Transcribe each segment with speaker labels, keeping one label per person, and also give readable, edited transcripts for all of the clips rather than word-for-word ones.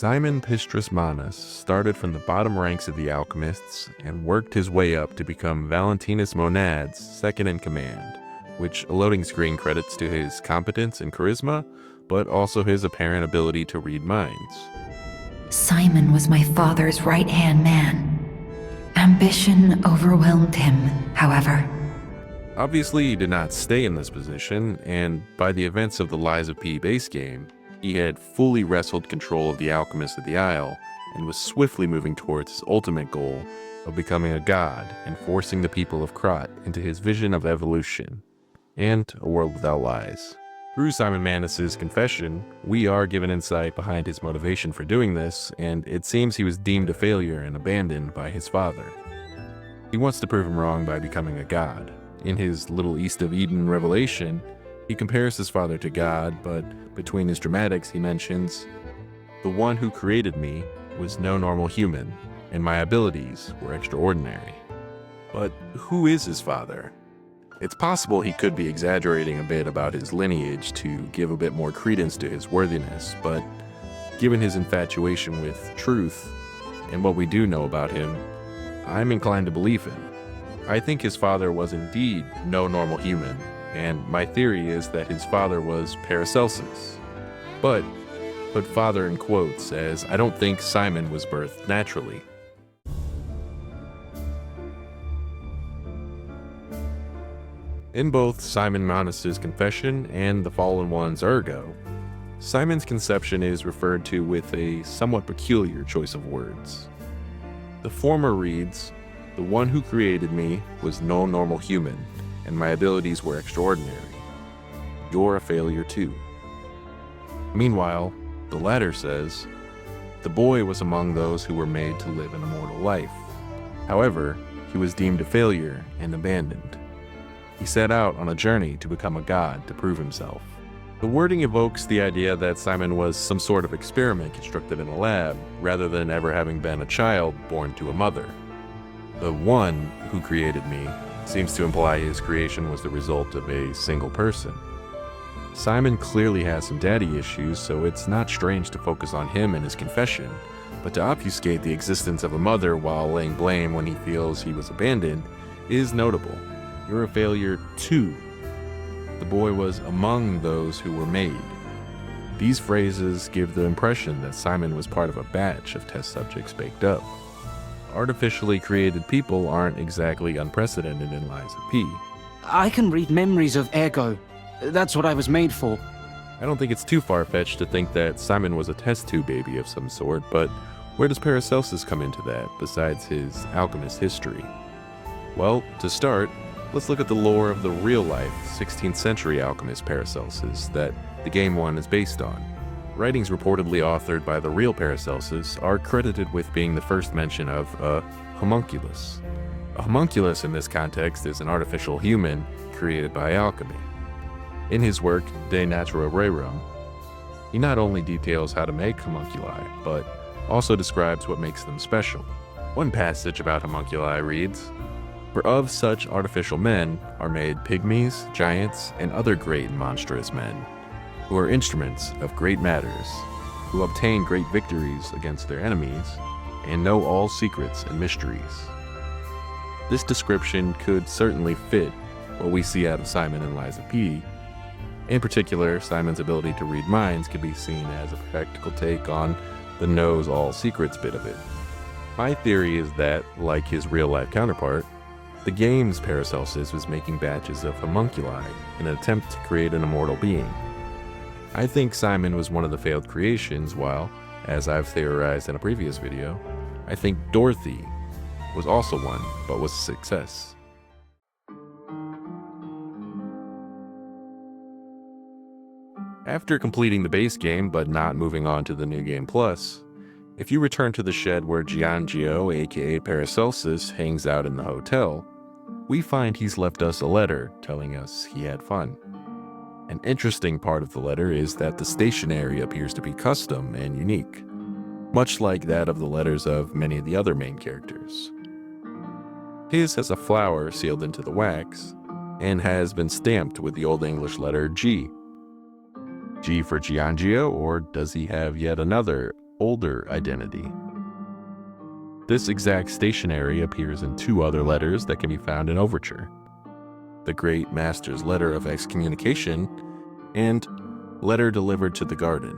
Speaker 1: Simon Manus started from the bottom ranks of the alchemists and worked his way up to become Valentinus Monad's second in command, which a loading screen credits to his competence and charisma, but also his apparent ability to read minds.
Speaker 2: Simon was my father's right-hand man. Ambition overwhelmed him, however.
Speaker 1: Obviously, he did not stay in this position, and by the events of the Lies of P base game, he had fully wrestled control of the Alchemists of the Isle and was swiftly moving towards his ultimate goal of becoming a god and forcing the people of Krot into his vision of evolution and a world without lies. Through Simon Manus's confession, we are given insight behind his motivation for doing this, and it seems he was deemed a failure and abandoned by his father. He wants to prove him wrong by becoming a god. In his Little East of Eden revelation, he compares his father to God, but between his dramatics he mentions, "The one who created me was no normal human, and my abilities were extraordinary." But who is his father? It's possible he could be exaggerating a bit about his lineage to give a bit more credence to his worthiness, but given his infatuation with truth and what we do know about him, I'm inclined to believe him. I think his father was indeed no normal human, and my theory is that his father was Paracelsus. But put father in quotes, as I don't think Simon was birthed naturally. In both Simon Manus's confession and the Fallen One's ergo, Simon's conception is referred to with a somewhat peculiar choice of words. The former reads, "The one who created me was no normal human, and my abilities were extraordinary. You're a failure too." Meanwhile, the latter says, "The boy was among those who were made to live an immortal life. However, he was deemed a failure and abandoned. He set out on a journey to become a god to prove himself." The wording evokes the idea that Simon was some sort of experiment constructed in a lab, rather than ever having been a child born to a mother. The one who created me seems to imply his creation was the result of a single person. Simon clearly has some daddy issues, so it's not strange to focus on him and his confession, but to obfuscate the existence of a mother while laying blame when he feels he was abandoned is notable. You're a failure too. The boy was among those who were made. These phrases give the impression that Simon was part of a batch of test subjects baked up. Artificially created people aren't exactly unprecedented in Lies of P.
Speaker 3: I can read memories of ergo. That's what I was made for.
Speaker 1: I don't think it's too far-fetched to think that Simon was a test tube baby of some sort, but where does Paracelsus come into that, besides his alchemist history? Well, to start, let's look at the lore of the real-life 16th century alchemist Paracelsus that the game one is based on. Writings reportedly authored by the real Paracelsus are credited with being the first mention of a homunculus. A homunculus in this context is an artificial human created by alchemy. In his work, De Natura Rerum, he not only details how to make homunculi, but also describes what makes them special. One passage about homunculi reads, "For of such artificial men are made pygmies, giants, and other great and monstrous men, who are instruments of great matters, who obtain great victories against their enemies, and know all secrets and mysteries." This description could certainly fit what we see out of Simon in Lies of P. In particular, Simon's ability to read minds could be seen as a practical take on the knows all secrets bit of it. My theory is that, like his real-life counterpart, the game's Paracelsus was making batches of homunculi in an attempt to create an immortal being. I think Simon was one of the failed creations, while, as I've theorized in a previous video, I think Dorothy was also one, but was a success. After completing the base game, but not moving on to the New Game Plus, if you return to the shed where Giangio, aka Paracelsus, hangs out in the hotel, we find he's left us a letter telling us he had fun. An interesting part of the letter is that the stationery appears to be custom and unique, much like that of the letters of many of the other main characters. His has a flower sealed into the wax, and has been stamped with the Old English letter G. G for Giangio, or does he have yet another older identity. This exact stationery appears in 2 other letters that can be found in Overture: the Great Master's letter of excommunication and letter delivered to the garden.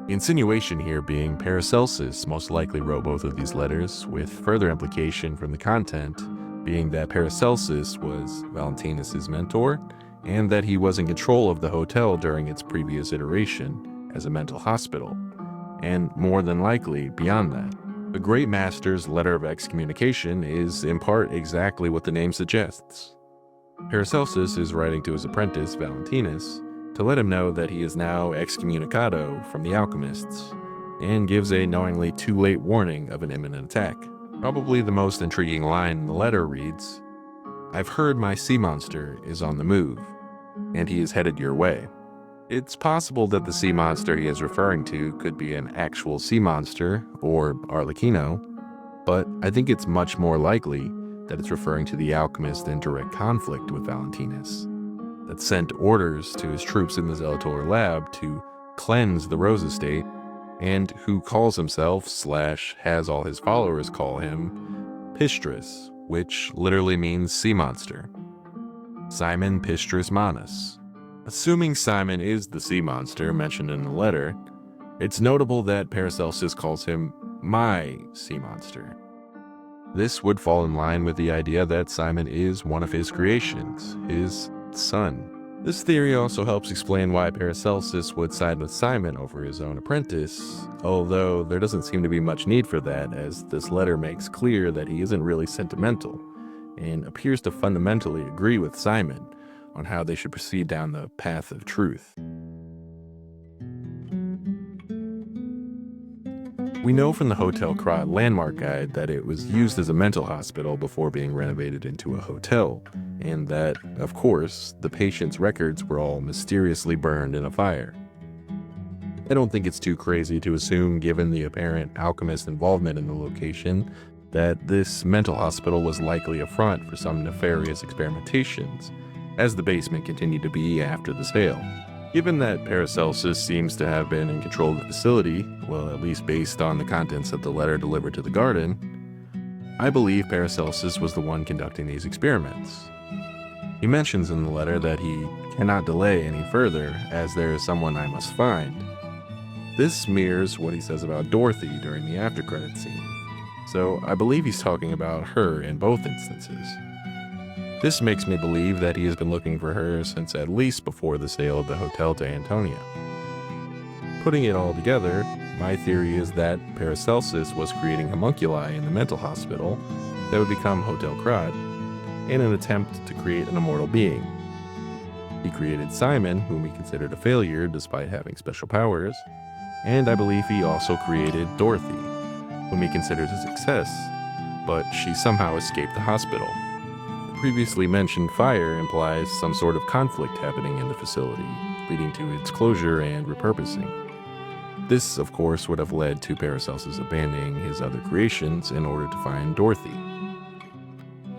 Speaker 1: The insinuation here being Paracelsus most likely wrote both of these letters, with further implication from the content being that Paracelsus was Valentinus's mentor and that he was in control of the hotel during its previous iteration as a mental hospital, and more than likely beyond that. The Great Master's letter of excommunication is in part exactly what the name suggests. Paracelsus is writing to his apprentice Valentinus to let him know that he is now excommunicado from the alchemists, and gives a knowingly too late warning of an imminent attack. Probably the most intriguing line in the letter reads, "I've heard my sea monster is on the move, and he is headed your way." It's possible that the sea monster he is referring to could be an actual sea monster, or Arlecchino, but I think it's much more likely that it's referring to the alchemist in direct conflict with Valentinus, that sent orders to his troops in the Zelator lab to cleanse the Rose Estate, and who calls himself, / has all his followers call him, Pistris, which literally means sea monster. Simon Pistris Manus. Assuming Simon is the sea monster mentioned in the letter, it's notable that Paracelsus calls him my sea monster. This would fall in line with the idea that Simon is one of his creations, his son. This theory also helps explain why Paracelsus would side with Simon over his own apprentice, although there doesn't seem to be much need for that, as this letter makes clear that he isn't really sentimental, and appears to fundamentally agree with Simon on how they should proceed down the path of truth. We know from the Hotel Krat landmark guide that it was used as a mental hospital before being renovated into a hotel, and that, of course, the patient's records were all mysteriously burned in a fire. I don't think it's too crazy to assume, given the apparent alchemist involvement in the location, that this mental hospital was likely a front for some nefarious experimentations, as the basement continued to be after the sale. Given that Paracelsus seems to have been in control of the facility, well, at least based on the contents of the letter delivered to the garden, I believe Paracelsus was the one conducting these experiments. He mentions in the letter that he cannot delay any further, as there is someone I must find. This mirrors what he says about Dorothy during the after-credit scene, so I believe he's talking about her in both instances. This makes me believe that he has been looking for her since at least before the sale of the hotel to Antonia. Putting it all together, my theory is that Paracelsus was creating homunculi in the mental hospital that would become Hotel Krat in an attempt to create an immortal being. He created Simon, whom he considered a failure despite having special powers, and I believe he also created Dorothy, whom he considered a success, but she somehow escaped the hospital. Previously mentioned fire implies some sort of conflict happening in the facility, leading to its closure and repurposing. This, of course, would have led to Paracelsus abandoning his other creations in order to find Dorothy.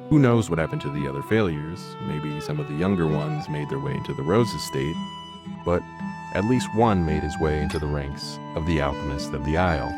Speaker 1: Who knows what happened to the other failures? Maybe some of the younger ones made their way into the Rose Estate, but at least one made his way into the ranks of the Alchemists of the Isle.